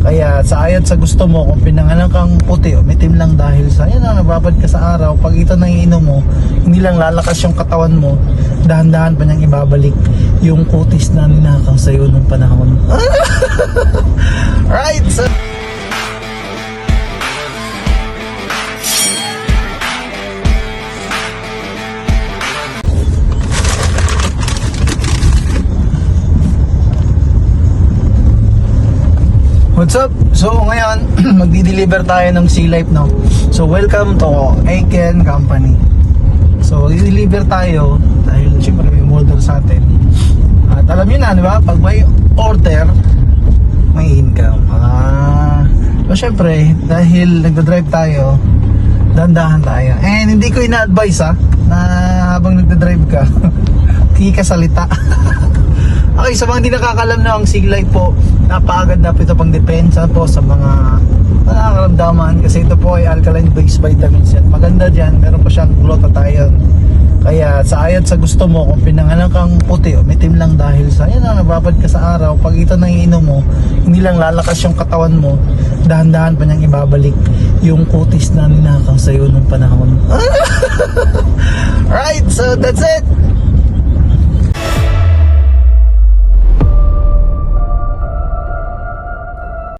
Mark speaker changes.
Speaker 1: Kaya sa ayat sa gusto mo, kung pinangalan kang puti o mitim lang dahil sa yan na nababad ka sa araw, pag ito nang iinom mo, hindi lang lalakas yung katawan mo, dahan-dahan pa niyang ibabalik yung kutis na ninakaw sa'yo nung panahon. Right, so what's up? So ngayon, magdi-deliver tayo ng Sea Life, no? So welcome to Aiken Company. So i-deliver tayo dahil syempre may order sa atin. At alam nyo na, di ba? Pag may order, may income. So syempre, dahil nagdadrive tayo, dandahan tayo. And hindi ko ina-advise na habang nagdadrive ka, kikasalita. Okay, sa mga hindi nakakalam na ang Sea Life po, napakaganda po ito pang depensa po sa mga nakakaramdaman kasi ito po ay alkaline based vitamins yan. Maganda dyan, meron pa siyang glutathione. Kaya sa ayat sa gusto mo, kung pinangalan kang puti o mitim lang dahil sa yan na nababad ka sa araw, pag ito nang iinom mo, hindi lang lalakas yung katawan mo, dahan-dahan pa niyang ibabalik yung kutis na ninakaw sa'yo nung panahon. Right, so that's it.